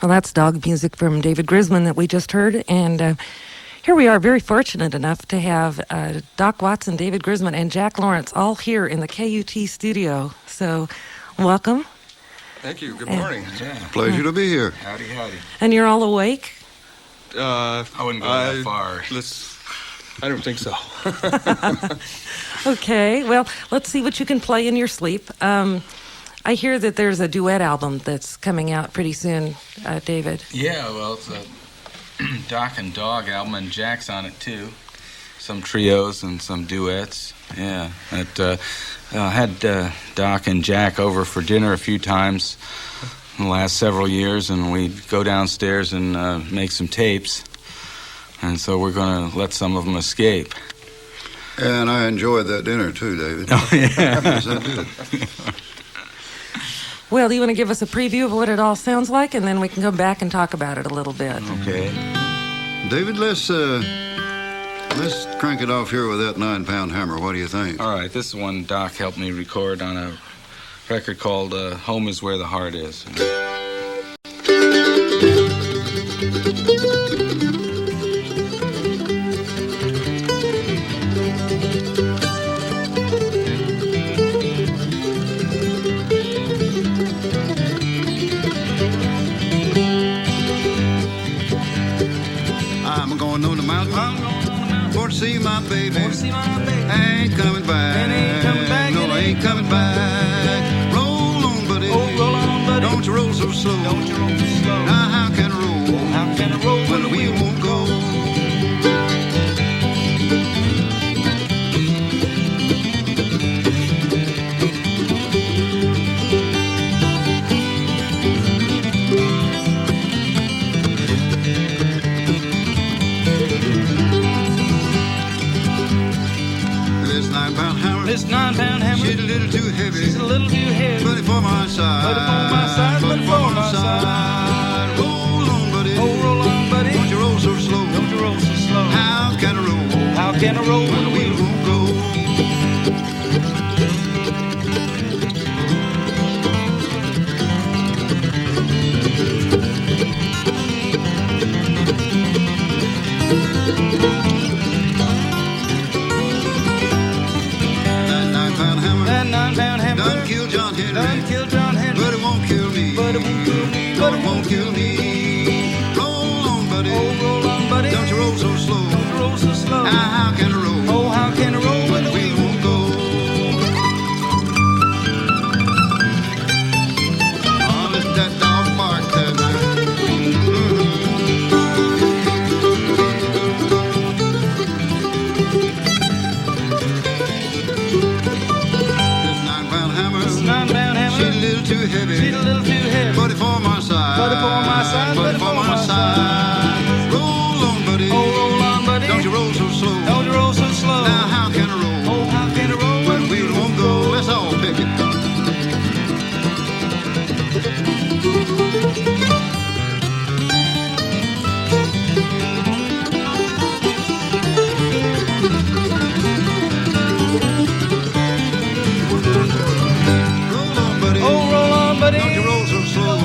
Well, that's dog music from David Grisman that we just heard, and here we are, very fortunate enough to have Doc Watson, David Grisman, and Jack Lawrence all here in the KUT studio. So, welcome. Thank you. Good morning. Pleasure to be here. Howdy, howdy. And you're all awake? I wouldn't go that far. I don't think so. Okay, well, let's see what you can play in your sleep. I hear that there's a duet album that's coming out pretty soon, David. Yeah, well, it's a Doc and Dog album, and Jack's on it, too. Some trios and some duets. Yeah. I had Doc and Jack over for dinner a few times in the last several years, and we'd go downstairs and make some tapes. And so we're going to let some of them escape. And I enjoyed that dinner, too, David. Oh, yeah. Yes, I did. Well, do you want to give us a preview of what it all sounds like, and then we can go back and talk about it a little bit. Okay. David, let's crank it off here with that 9-pound hammer. What do you think? All right, this is one Doc helped me record on a record called Home is Where the Heart Is. I'm going on the mountain for to see my baby. I ain't coming back. No, I ain't coming back. Roll on, buddy. Don't you roll so slow. Now how can I roll? When the wheel won't go. This 9-pound hammer, She's a little too heavy. But for my side. But for my side. Roll on, buddy. Oh, roll on, buddy. Don't you roll so slow. How can I roll? How can I roll when the wheel won't go? That 9-pound hammer Done killed John Henry. But it won't kill me. No, it won't kill me. Roll on, buddy. Oh, roll on, buddy. Don't you roll so slow. How can I roll? Oh, how can I roll when the wheel won't go? Oh, listen to that dog bark there now. This 9-pound hammer. She's a little too heavy. But for my side. But for my side. Roll on, buddy. Oh, roll on, buddy. Don't you roll so slow. Now how can I roll? Oh, how can I roll when the wheel won't go? Let's all pick it. Roll on, buddy. Oh, roll on, buddy. Don't you roll so slow.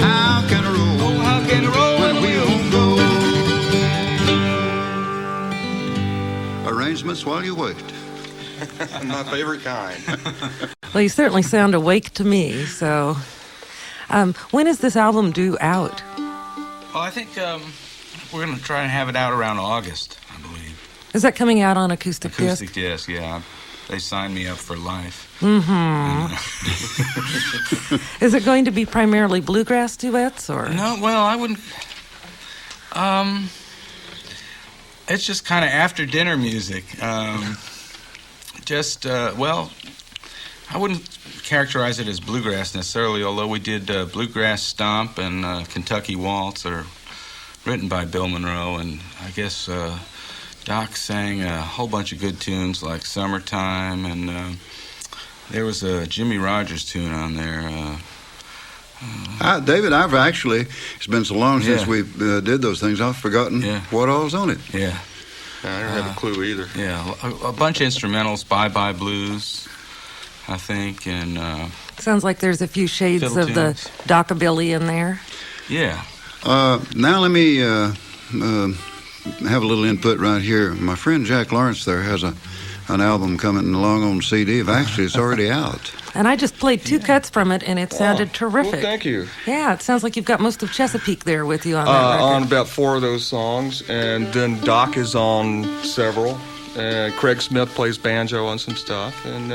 How can I roll? Oh, how can I roll when the wheel won't go? Arrangements while you wait. My favorite kind. Well, you certainly sound awake to me, so... when is this album due out? Well, I think we're going to try and have it out around August, I believe. Is that coming out on acoustic disc? Acoustic disc, yeah. They signed me up for life. Mm-hmm. Is it going to be primarily bluegrass duets, or...? No, well, I wouldn't... it's just kind of after-dinner music. Well, I wouldn't characterize it as bluegrass necessarily, although we did Bluegrass Stomp and Kentucky Waltz, are written by Bill Monroe, and I guess Doc sang a whole bunch of good tunes like Summertime, and there was a Jimmy Rogers tune on there, David, it's been so long since Yeah. we did those things, I've forgotten Yeah. what all's on it. Yeah. I don't have a clue either. Yeah, a bunch of instrumentals, Bye Bye Blues, I think, and Sounds like there's a few shades Fiddle of the tunes. dockabilly in there. yeah. Now let me have a little input right here. My friend Jack Lawrence there has an album coming along on CD. Actually, it's already out. And I just played two cuts from it, and it sounded Oh, terrific. Well, thank you. Yeah, it sounds like you've got most of Chesapeake there with you on that record. On about 4 of those songs, and then Doc is on several. And Craig Smith plays banjo on some stuff, and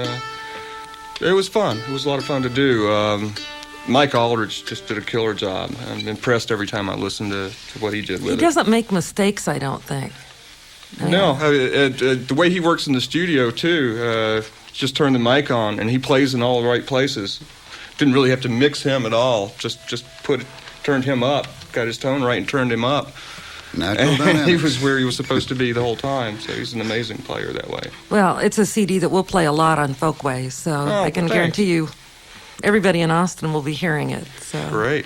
it was fun. It was a lot of fun to do. Mike Aldridge just did a killer job. I'm impressed every time I listen to what he did with He it. doesn't make mistakes, I don't think. No, the way he works in the studio too, just turn the mic on and he plays in all the right places. Didn't really have to mix him at all. Just turned him up, got his tone right and turned him up. Natural And dynamics. he was where he was supposed to be the whole time. So he's an amazing player that way. Well, it's a CD that we'll play a lot on Folkways, so I can thanks. guarantee you everybody in Austin will be hearing it. So. Great.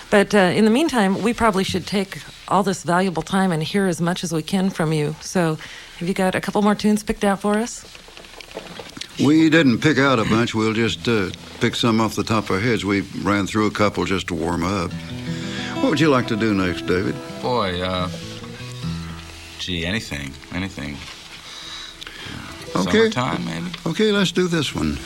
But in the meantime, we probably should take all this valuable time and hear as much as we can from you. So have you got a couple more tunes picked out for us? We didn't pick out a bunch. We'll just pick some off the top of our heads. We ran through a couple just to warm up. What would you like to do next, David? Boy, anything. Okay. Summertime, maybe? Okay, let's do this one.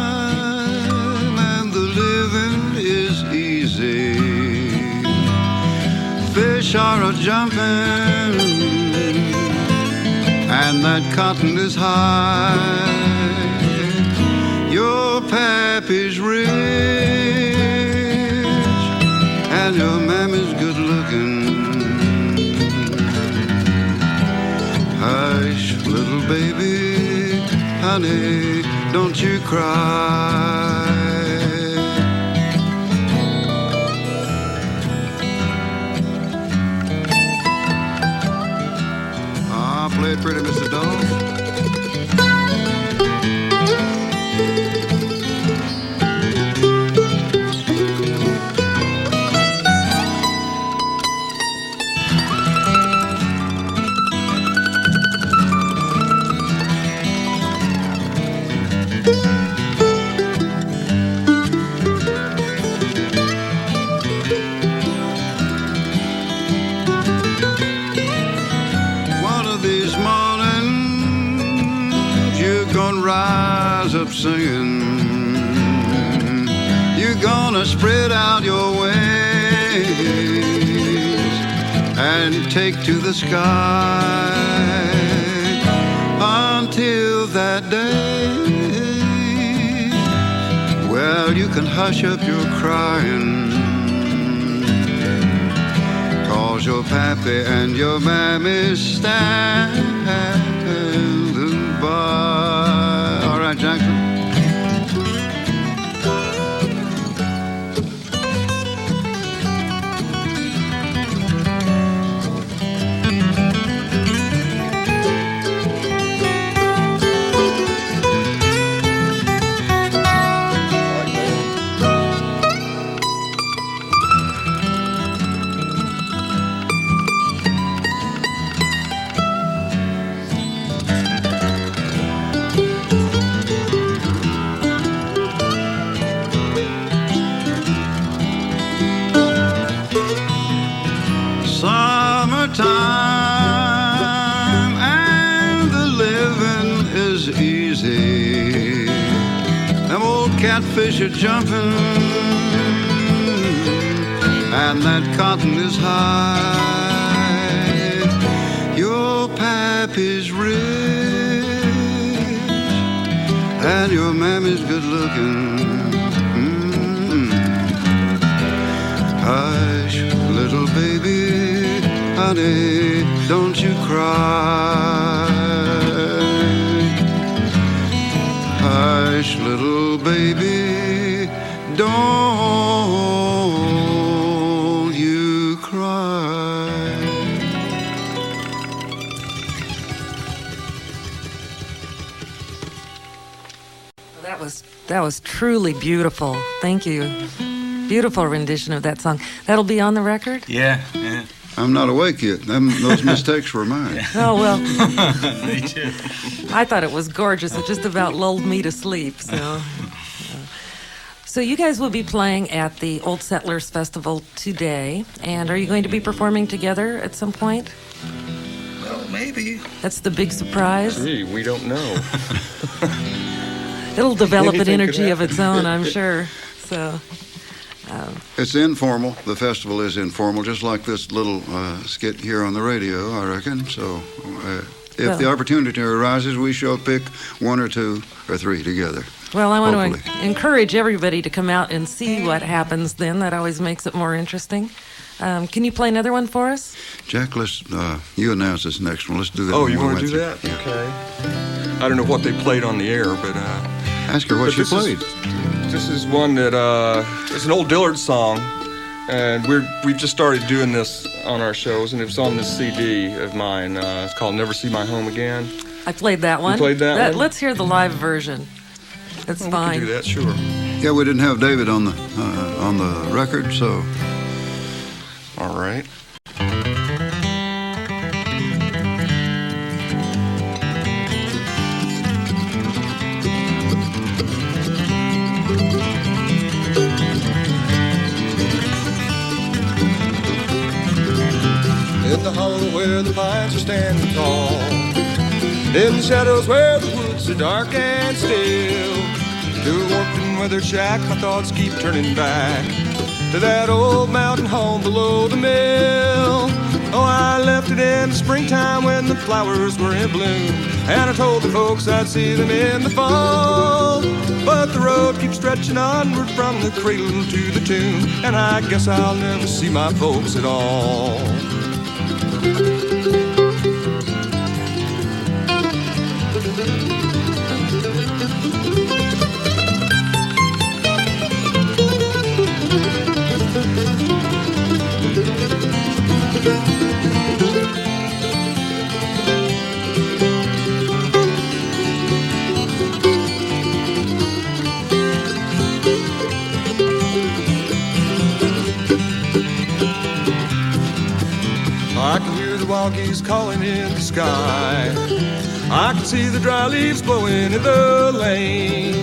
Summertime and the living is easy. Fish are a-jumping and that cotton is high. Your pappy's rich and your mammy's good looking. Hush, little baby, honey, don't you cry. Ah, play it pretty, Mr. Dog. One of these mornings you're gonna rise up singing. You're gonna spread out your wings and take to the sky. Until that day, well, you can hush up your crying, 'cause your pappy and your mammy standing by. All right, Jackson. Summertime and the living is easy. Them old catfish are jumping and that cotton is high. Your pappy's rich, and your mammy's good looking. Hush, little baby, honey, don't you cry. Hush, little baby, don't you cry. That was truly beautiful. Thank you. Beautiful rendition of that song. That'll be on the record? Yeah. I'm not awake yet. Those mistakes were mine. Oh, well, Me too. I thought it was gorgeous. It just about lulled me to sleep. So you guys will be playing at the Old Settlers Festival today. And are you going to be performing together at some point? Well, maybe. That's the big surprise. Gee, we don't know. It'll develop an Anything could energy of happen. its own, I'm sure. So, It's informal. The festival is informal, just like this little skit here on the radio, I reckon. So if the opportunity arises, we shall pick one or two or three together. well, I want Hopefully. to encourage everybody to come out and see what happens then. That always makes it more interesting. Can you play another one for us? Jack, you announce this next one. Let's do that. Oh, when you we want to went do through. that? Yeah. Okay. I don't know what they played on the air, but Ask her what but she played. This is one that it's an old Dillard song, and we've just started doing this on our shows, and it was on this CD of mine. It's called "Never See My Home Again." I played that one. played that one? Let's hear the live version. It's We fine. can do that, sure. Yeah, we didn't have David on the record, so All right. In the hollow where the pines are standing tall, in the shadows where the woods are dark and still, through a warped and weathered shack, my thoughts keep turning back to that old mountain home below the mill. Oh, I left it in the springtime when the flowers were in bloom, and I told the folks I'd see them in the fall. But the road keeps stretching onward from the cradle to the tomb, and I guess I'll never see my folks at all. I can hear the wild geese calling in the sky. I can see the dry leaves blowing in the lane.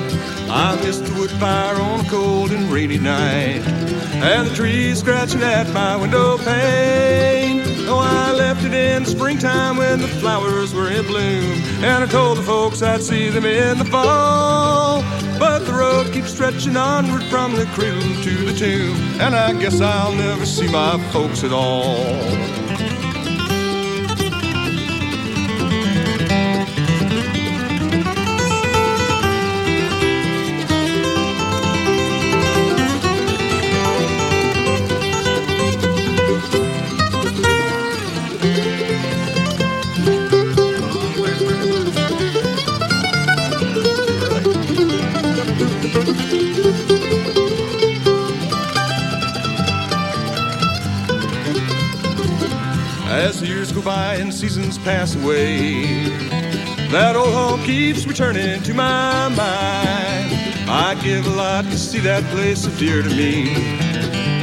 I miss the wood fire on a cold and rainy night, and the trees scratching at my window pane. Oh, I left it in the springtime when the flowers were in bloom, and I told the folks I'd see them in the fall. But the road keeps stretching onward from the cradle to the tomb, and I guess I'll never see my folks at all. As the years go by and seasons pass away, that old home keeps returning to my mind. I'd give a lot to see that place so dear to me,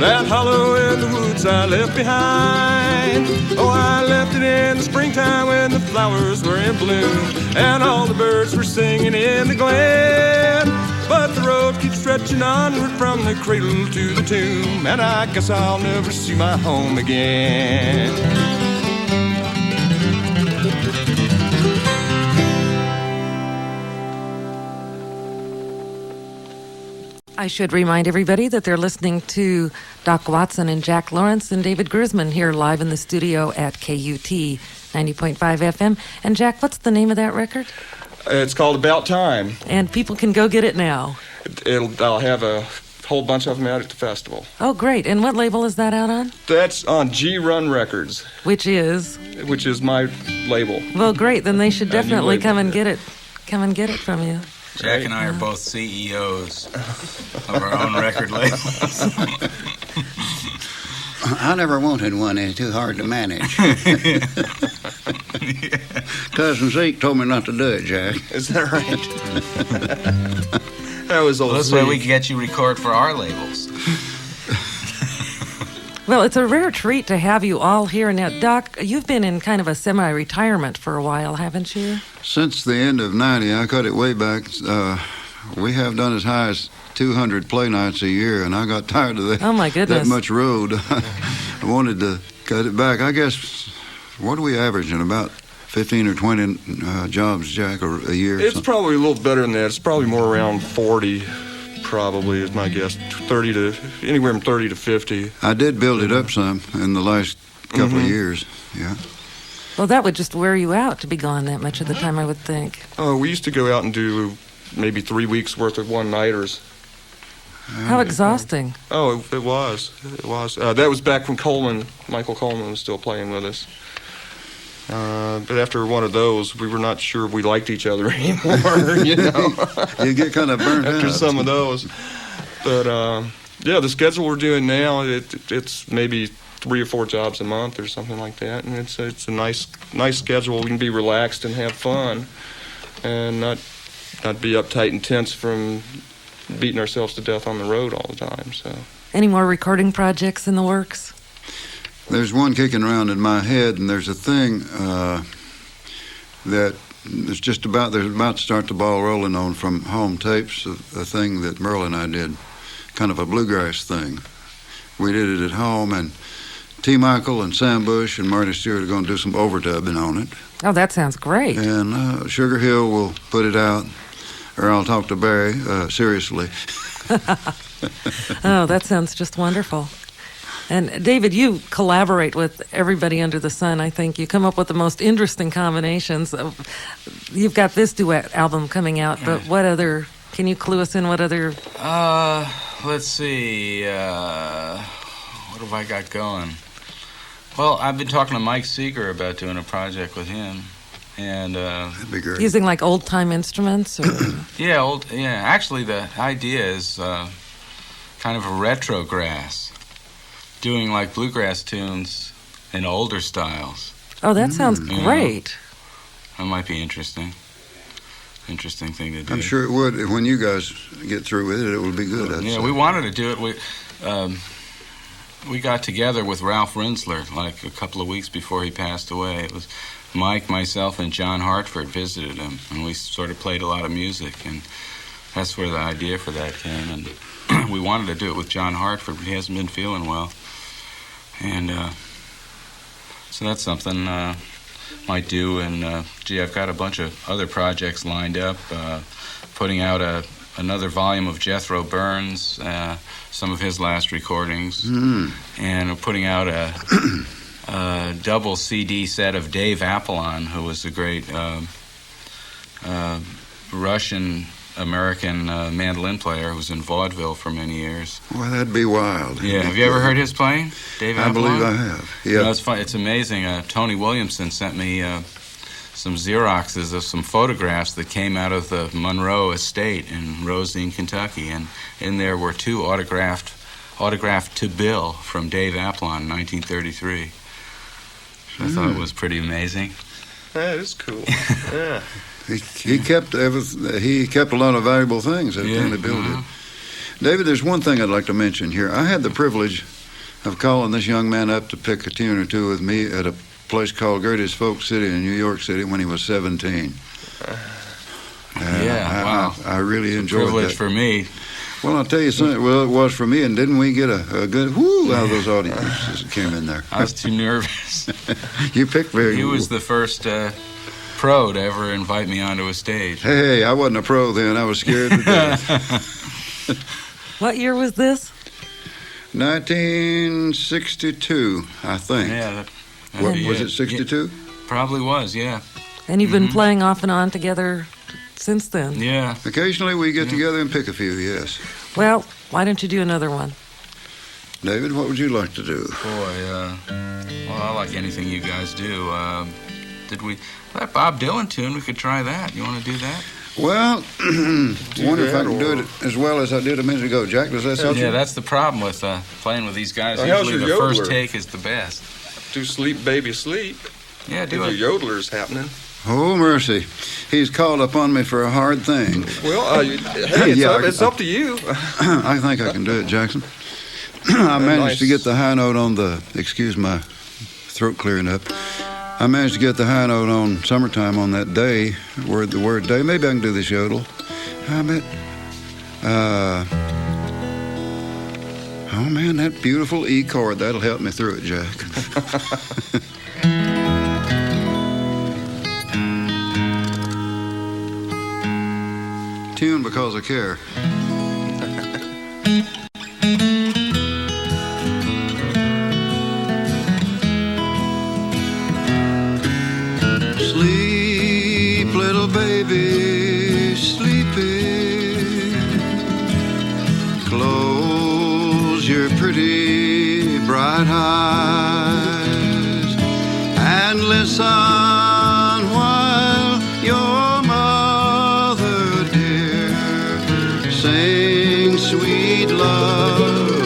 that hollow in the woods I left behind. Oh, I left it in the springtime when the flowers were in bloom, and all the birds were singing in the glen. But the road keeps stretching onward from the cradle to the tomb, and I guess I'll never see my home again. I should remind everybody that they're listening to Doc Watson and Jack Lawrence and David Grisman here live in the studio at KUT 90.5 FM. And Jack, what's the name of that record? It's called About Time. And people can go get it now. I'll have a whole bunch of them out at the festival. Oh, great. And what label is that out on? That's on G Run Records, Which is? which is my label. Well, great. Then they should A new definitely label, come and yeah. get it. Come and get it from you. Jack and I are both CEOs of our own record labels. I never wanted one. It's too hard to manage. Cousin Zeke told me not to do it, Jack. Is that right? That was old Well, this way we Zeke. can get you record for our labels. Well, it's a rare treat to have you all here. Now, Doc, you've been in kind of a semi-retirement for a while, haven't you? Since the end of 90, I cut it way back. We have done as high as 200 play nights a year, and I got tired of that. Oh, my goodness. That much road. I wanted to cut it back. I guess, what are we averaging? About 15 or 20 jobs, Jack, or a year? It's probably a little better than that. It's probably more around 40, probably, is my guess. Anywhere from 30 to 50. I did build it up some in the last couple of years, yeah. Well, that would just wear you out to be gone that much of the time, I would think. Oh, we used to go out and do maybe 3 weeks worth of one-nighters. How exhausting. Oh, it was. It was. That was back when Michael Coleman was still playing with us. But after one of those, we were not sure we liked each other anymore, you know. You get kind of burnt out. After some of those. But, yeah, the schedule we're doing now, it's maybe 3 or 4 jobs a month or something like that. And it's a nice schedule. We can be relaxed and have fun and not be uptight and tense from beating ourselves to death on the road all the time. So, Any more recording projects in the works? There's one kicking around in my head, and there's a thing that is they're about to start the ball rolling on from home tapes, a thing that Merle and I did, kind of a bluegrass thing. We did it at home, and T. Michael and Sam Bush and Marty Stewart are going to do some overdubbing on it. Oh, that sounds great. And Sugar Hill will put it out, or I'll talk to Barry, seriously. Oh, that sounds just wonderful. And David, you collaborate with everybody under the sun, I think. You come up with the most interesting combinations. You've got this duet album coming out, but can you clue us in what other... Let's see. What have I got going? Well, I've been talking to Mike Seeger about doing a project with him. And That'd be great. Using like old-time instruments? Or... Yeah, actually, the idea is kind of a retrogress. Doing like bluegrass tunes in older styles. Oh, that sounds great. That might be interesting. Interesting thing to do. I'm sure it would. When you guys get through with it, it will be good. I'd say. We wanted to do it. We got together with Ralph Rinsler like a couple of weeks before he passed away. It was Mike, myself, and John Hartford visited him, and we sort of played a lot of music, and that's where the idea for that came. And we wanted to do it with John Hartford, but he hasn't been feeling well. And so that's something might do. And I've got a bunch of other projects lined up. Putting out another volume of Jethro Burns, some of his last recordings, and putting out a double CD set of Dave Apollon, who was a great Russian-American mandolin player who was in vaudeville for many years. Well, that'd be wild. Yeah, have you ever heard his playing, Dave I Apollon? believe I have. Yeah. You know, it's fun. It's amazing. Tony Williamson sent me some Xeroxes of some photographs that came out of the Monroe estate in Rosine, Kentucky, and in there were 2 autographed to Bill from Dave Apollon in 1933. I thought it was pretty amazing. that is cool. Yeah. He kept a lot of valuable things every time they built it. David, there's one thing I'd like to mention here. I had the privilege of calling this young man up to pick a tune or two with me at a place called Gertie's Folk City in New York City when he was 17. Wow. I really enjoyed Privilege that. for me. Well, I'll tell you something. Well, it was for me, and didn't we get a good whoo out of those audiences that came in there? I was too nervous. You picked very He well. was the first pro to ever invite me onto a stage. Hey, I wasn't a pro then. I was scared to death. What year was this? 1962, I think. Yeah. What, was it 62? Probably was, yeah. And you've been playing off and on together since then. Yeah. Occasionally we get together and pick a few, yes. Well, why don't you do another one? David, what would you like to do? Boy, well, I like anything you guys do. That Bob Dylan tune, we could try that. You want to do that? Well, I wonder if I can do it as well as I did a minute ago. Jack, does that sound Yeah, that's the problem with playing with these guys. Now, how's Usually the your first yodeler? take is the best. Do Sleep Baby Sleep. Yeah, If do your it. yodeler's happening. Oh, mercy. He's called upon me for a hard thing. Well, hey, it's up to you. I think I can do it, Jackson. I managed to get the high note on the, excuse my throat clearing up. I managed to get the high note on Summertime on that day, the word day. Maybe I can do this yodel. I bet. Oh, man, that beautiful E chord. That'll help me through it, Jack. Tune because I care. Sleep, little baby, sleeping. Close your pretty bright eyes and listen while your mother dear sings sweet lullabies.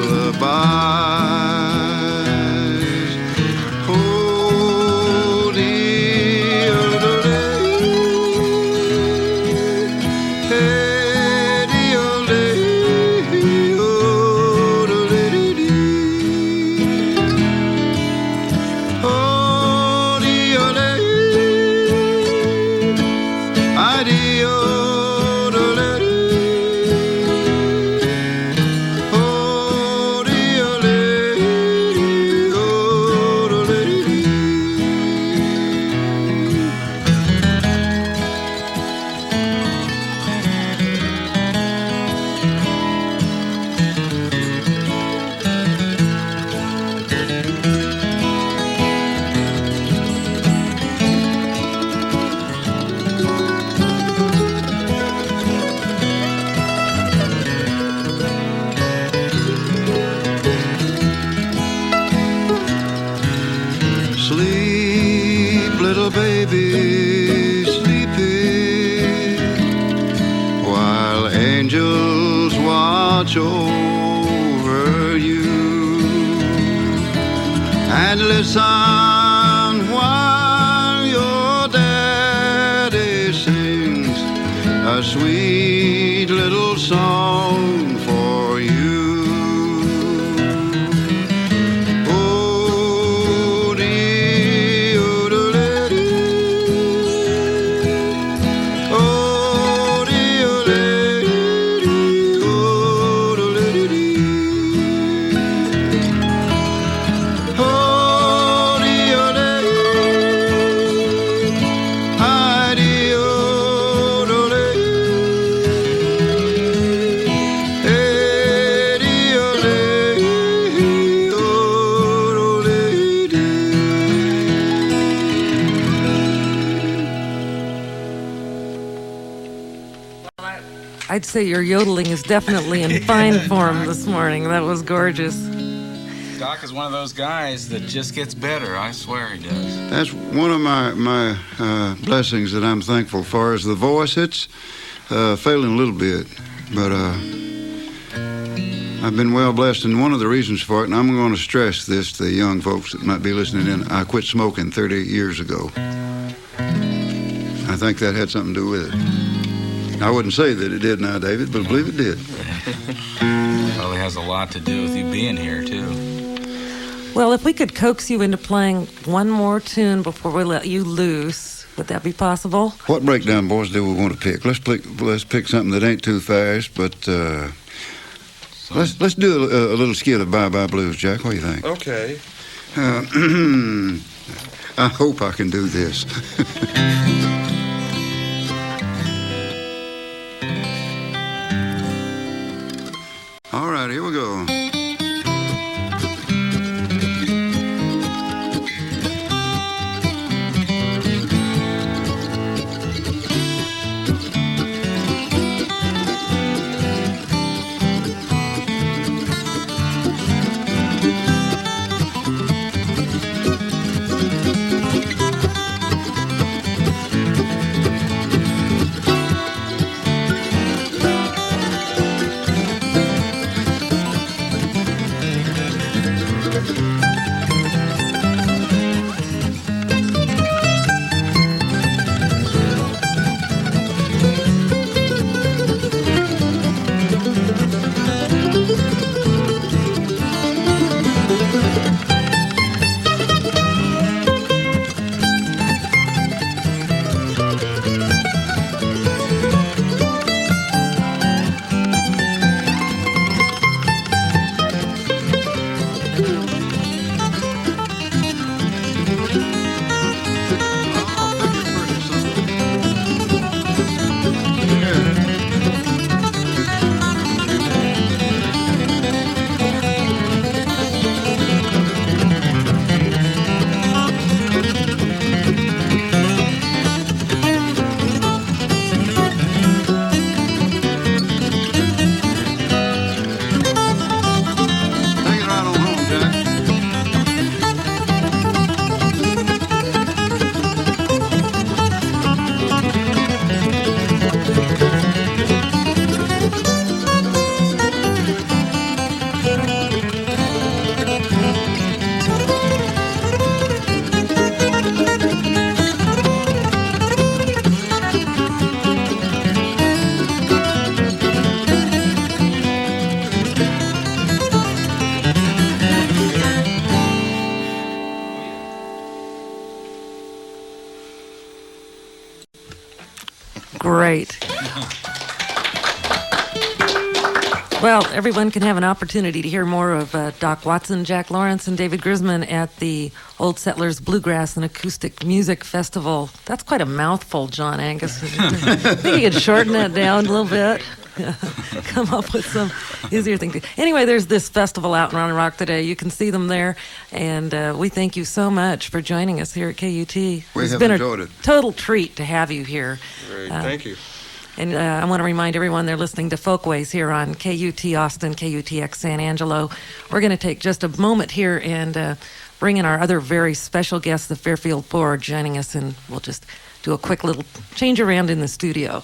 Sleep, little baby, sleeping, while angels watch over you. And listen while your daddy sings a sweet little song for you. I'd say your yodeling is definitely in fine form this morning. That was gorgeous. Doc is one of those guys that just gets better. I swear he does. That's one of my blessings that I'm thankful for. Is the voice. It's failing a little bit, but I've been well blessed, and one of the reasons for it, and I'm going to stress this to the young folks that might be listening in, I quit smoking 30 years ago. I think that had something to do with it. I wouldn't say that it did now, David, but I believe it did. Probably has a lot to do with you being here, too. Well, if we could coax you into playing one more tune before we let you loose, would that be possible? What breakdown, boys, do we want to pick? Let's pick something that ain't too fast, but let's do a little skit of Bye Bye Blues, Jack. What do you think? Okay. I hope I can do this. All Take it right on home, Jack. Great. Well, everyone can have an opportunity to hear more of Doc Watson, Jack Lawrence, and David Grisman at the Old Settlers Bluegrass and Acoustic Music Festival. That's quite a mouthful, John Angus. I think you could shorten that down a little bit. Come up with some easier things. Anyway, there's this festival out in Round Rock today. You can see them there, and we thank you so much for joining us here at KUT. We It's have been enjoyed a it. total treat to have you here. Great. Thank you. And I want to remind everyone they're listening to Folkways here on KUT Austin, KUTX San Angelo. We're going to take just a moment here and bring in our other very special guests, the Fairfield Four, joining us, and we'll just do a quick little change around in the studio.